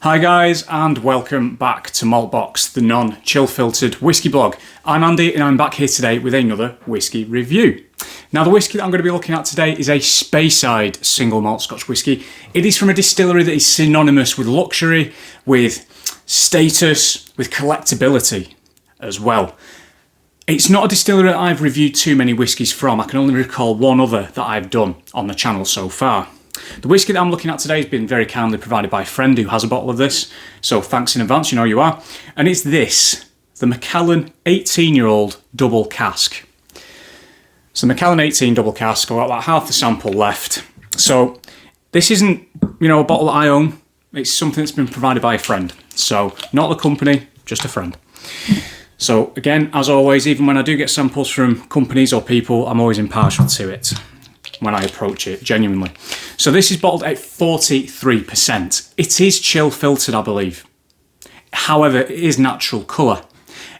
Hi guys, and welcome back to Malt Box, the non-chill filtered whiskey blog. I'm Andy and I'm back here today with another whiskey review. Now the whiskey that I'm going to be looking at today is a Speyside single malt Scotch whiskey. It is from a distillery that is synonymous with luxury, with status, with collectability as well. It's not a distillery that I've reviewed too many whiskies from. I can only recall one other that I've done on the channel so far. The whiskey that I'm looking at today has been very kindly provided by a friend who has a bottle of this, so thanks in advance, you know you are. And it's this, the Macallan 18-year-old Double Cask. So Macallan 18 Double Cask, I've got about half the sample left. So this isn't, a bottle that I own, it's something that's been provided by a friend. So not the company, just a friend. So again, as always, even when I do get samples from companies or people, I'm always impartial to it when I approach it, genuinely. So this is bottled at 43%. It is chill filtered, I believe. However, it is natural colour.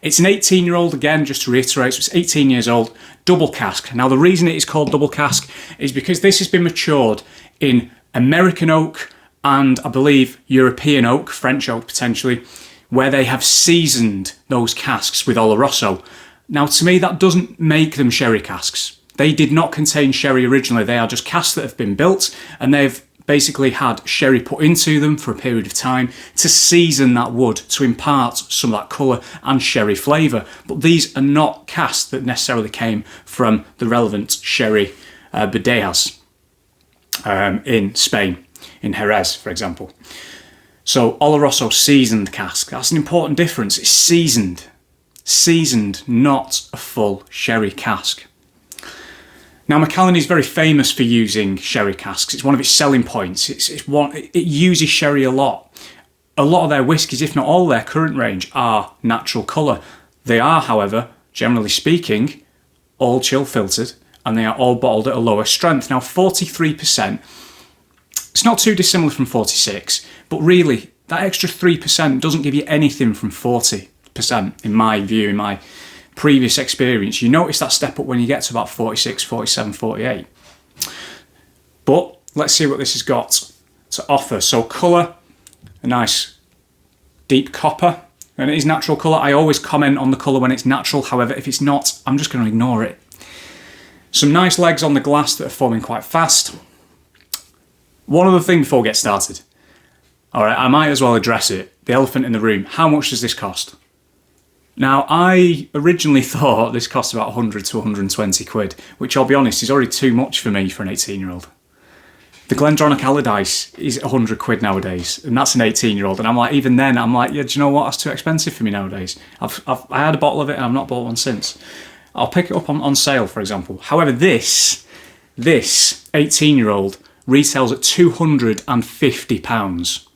It's an 18-year-old, again, just to reiterate, so it's 18 years old, double cask. Now the reason it is called double cask is because this has been matured in American oak and I believe European oak, French oak potentially, where they have seasoned those casks with Oloroso. Now to me that doesn't make them sherry casks. They did not contain sherry originally, they are just casks that have been built and they've basically had sherry put into them for a period of time to season that wood, to impart some of that colour and sherry flavour. But these are not casks that necessarily came from the relevant sherry bodegas in Spain, in Jerez for example. So Oloroso seasoned cask, that's an important difference, it's seasoned. Seasoned, not a full sherry cask. Now Macallan is very famous for using sherry casks. It's one of its selling points. It uses sherry a lot. A lot of their whiskies, if not all their current range, are natural colour. They are, however, generally speaking, all chill filtered and they are all bottled at a lower strength. Now 43%, it's not too dissimilar from 46, but really that extra 3% doesn't give you anything from 40% in my view, in my previous experience. You notice that step up when you get to about 46, 47, 48. But let's see what this has got to offer. So colour, a nice deep copper, and it is natural colour. I always comment on the colour when it's natural, however if it's not, I'm just going to ignore it. Some nice legs on the glass that are forming quite fast. One other thing before we get started. Alright, I might as well address it. The elephant in the room. How much does this cost? Now, I originally thought this cost about 100 to 120 quid, which I'll be honest is already too much for me for an 18-year-old. The Glendronach Allardyce is 100 quid nowadays, and that's an 18-year-old. And I'm like, even then, I'm like, yeah, do you know what? That's too expensive for me nowadays. I had a bottle of it and I've not bought one since. I'll pick it up on sale, for example. However, this 18-year-old retails at £250.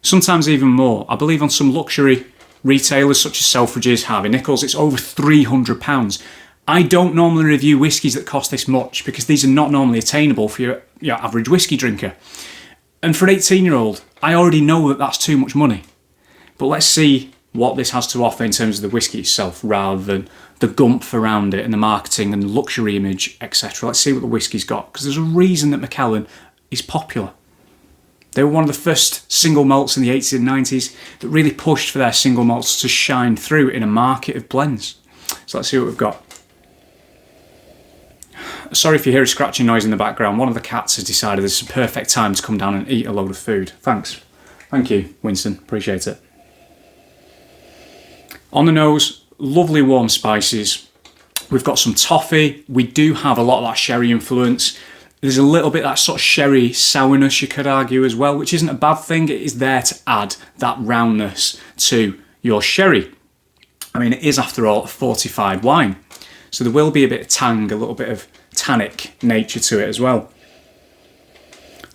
Sometimes even more. I believe on some luxury retailers such as Selfridges, Harvey Nichols, it's over £300. I don't normally review whiskies that cost this much because these are not normally attainable for your average whiskey drinker. And for an 18-year-old, I already know that that's too much money. But let's see what this has to offer in terms of the whiskey itself rather than the gumph around it and the marketing and luxury image, etc. Let's see what the whiskey's got, because there's a reason that Macallan is popular. They were one of the first single malts in the 80s and 90s that really pushed for their single malts to shine through in a market of blends. So let's see what we've got. Sorry if you hear a scratching noise in the background. One of the cats has decided this is a perfect time to come down and eat a load of food. Thanks. Thank you, Winston. Appreciate it. On the nose, lovely warm spices. We've got some toffee. We do have a lot of that sherry influence. There's a little bit of that sort of sherry sourness, you could argue, as well, which isn't a bad thing. It is there to add that roundness to your sherry. I mean, it is, after all, a fortified wine. So there will be a bit of tang, a little bit of tannic nature to it as well.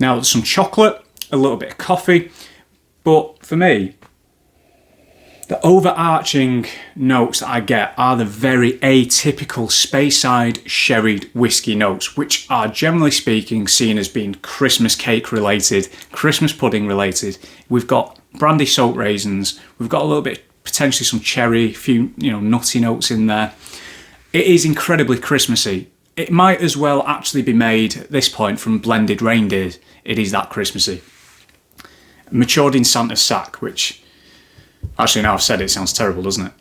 Now, there's some chocolate, a little bit of coffee. But for me, the overarching notes that I get are the very atypical Speyside sherried whiskey notes, which are generally speaking seen as being Christmas cake related, Christmas pudding related. We've got brandy soaked raisins, we've got a little bit, potentially some cherry, a few nutty notes in there. It is incredibly Christmassy. It might as well actually be made at this point from blended reindeer. It is that Christmassy. Matured in Santa's sack, which, actually now I've said it, sounds terrible, doesn't it?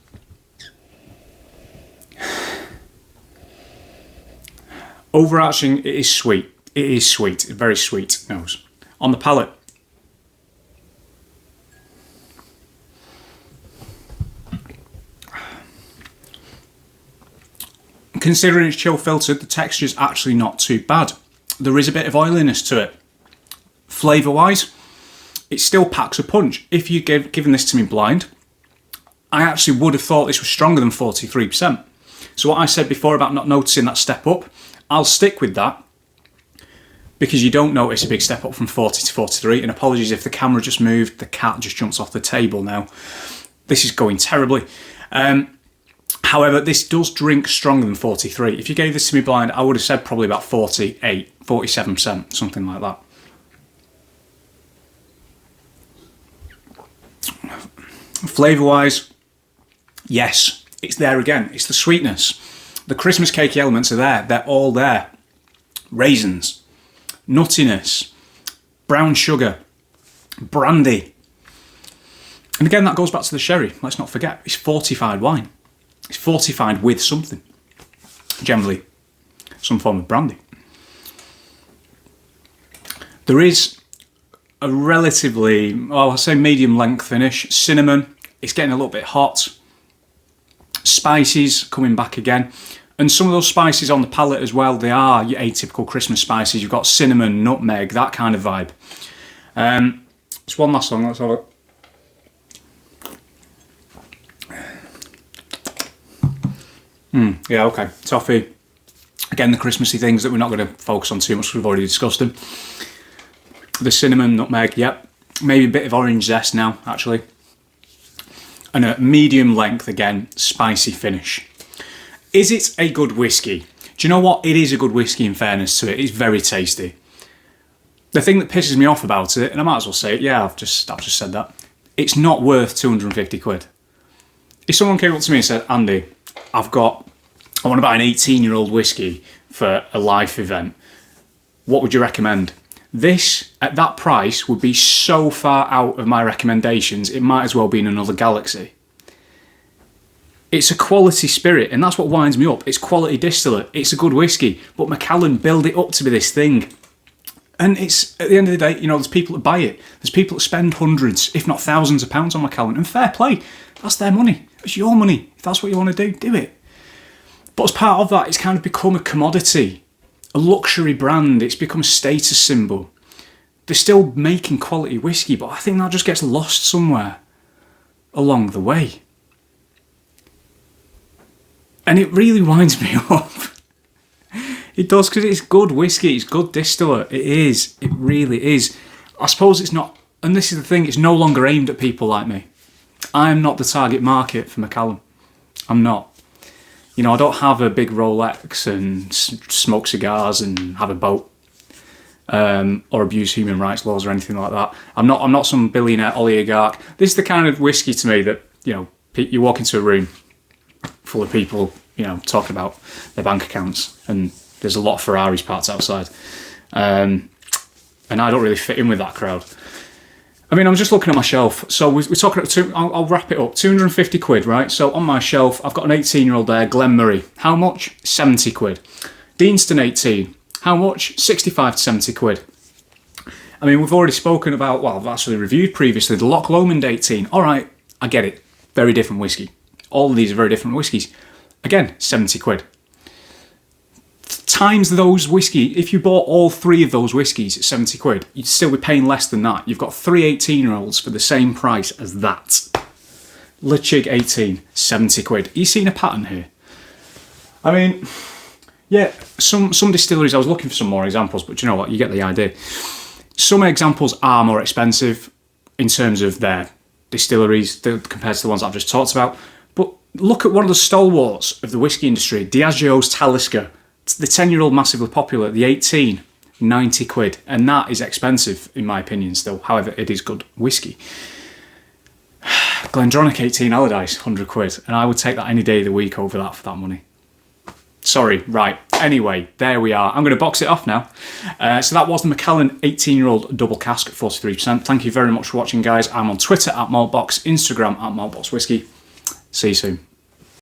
Overarching, it is sweet. It is sweet. It's very sweet nose. On the palate, considering it's chill filtered, the texture is actually not too bad. There is a bit of oiliness to it. Flavour wise, it still packs a punch. If you'd given this to me blind, I actually would have thought this was stronger than 43%. So what I said before about not noticing that step up, I'll stick with that, because you don't notice a big step up from 40 to 43. And apologies if the camera just moved, the cat just jumps off the table now. This is going terribly. However, this does drink stronger than 43. If you gave this to me blind, I would have said probably about 48, 47%, something like that. Flavour-wise, yes, it's there again. It's the sweetness. The Christmas cakey elements are there. They're all there. Raisins, nuttiness, brown sugar, brandy. And again, that goes back to the sherry. Let's not forget, it's fortified wine. It's fortified with something. Generally, some form of brandy. There is a relatively, well, I'll say medium length finish. Cinnamon, it's getting a little bit hot. Spices coming back again. And some of those spices on the palate as well, they are your atypical Christmas spices. You've got cinnamon, nutmeg, that kind of vibe. Just one last one, let's have a... Yeah, okay. Toffee. Again, the Christmassy things that we're not going to focus on too much, we've already discussed them. The cinnamon, nutmeg, yep. Maybe a bit of orange zest now, actually. And a medium length, again, spicy finish. Is it a good whiskey? Do you know what? It is a good whiskey in fairness to it. It's very tasty. The thing that pisses me off about it, and I might as well say it, yeah, I've just said that. It's not worth 250 quid. If someone came up to me and said, Andy, I want to buy an 18-year-old whiskey for a life event, what would you recommend? This, at that price, would be so far out of my recommendations, it might as well be in another galaxy. It's a quality spirit, and that's what winds me up. It's quality distillate. It's a good whiskey, but Macallan build it up to be this thing. And it's, at the end of the day, you know, there's people that buy it. There's people that spend hundreds, if not thousands of pounds on Macallan, and fair play. That's their money. It's your money. If that's what you want to do it. But as part of that, it's kind of become a commodity, a luxury brand. It's become a status symbol. They're still making quality whiskey, but I think that just gets lost somewhere along the way. And it really winds me up. It does, because it's good whiskey, it's good distillate. It is. It really is. I suppose it's not, and this is the thing, it's no longer aimed at people like me. I am not the target market for Macallan. I'm not. You know, I don't have a big Rolex and smoke cigars and have a boat, or abuse human rights laws or anything like that. I'm not some billionaire oligarch. This is the kind of whiskey to me that, you know, you walk into a room full of people, you know, talking about their bank accounts, and there's a lot of Ferraris parked outside, and I don't really fit in with that crowd. I mean, I'm just looking at my shelf. So we're talking about I'll wrap it up. 250 quid, right? So on my shelf, I've got an 18-year-old there, Glenmurray. How much? 70 quid. Deanston 18. How much? 65 to 70 quid. I mean, we've already spoken about, well, I've actually reviewed previously, the Loch Lomond 18. All right, I get it. Very different whiskey. All of these are very different whiskies. Again, 70 quid. Times those whiskey, if you bought all three of those whiskies at 70 quid, you'd still be paying less than that. You've got three 18-year-olds for the same price as that. Lichig 18, 70 quid. Are you seeing a pattern here? I mean, yeah, some distilleries, I was looking for some more examples, but you know what, you get the idea. Some examples are more expensive in terms of their distilleries compared to the ones I've just talked about. But look at one of the stalwarts of the whiskey industry, Diageo's Talisker. The 10-year-old massively popular, the 18, 90 quid. And that is expensive, in my opinion, still. However, it is good whiskey. Glendronach 18 Allardyce, 100 quid. And I would take that any day of the week over that for that money. Sorry, right. Anyway, there we are. I'm going to box it off now. So that was the Macallan 18-year-old double cask at 43%. Thank you very much for watching, guys. I'm on Twitter at Maltbox, Instagram at Maltbox Whisky. See you soon.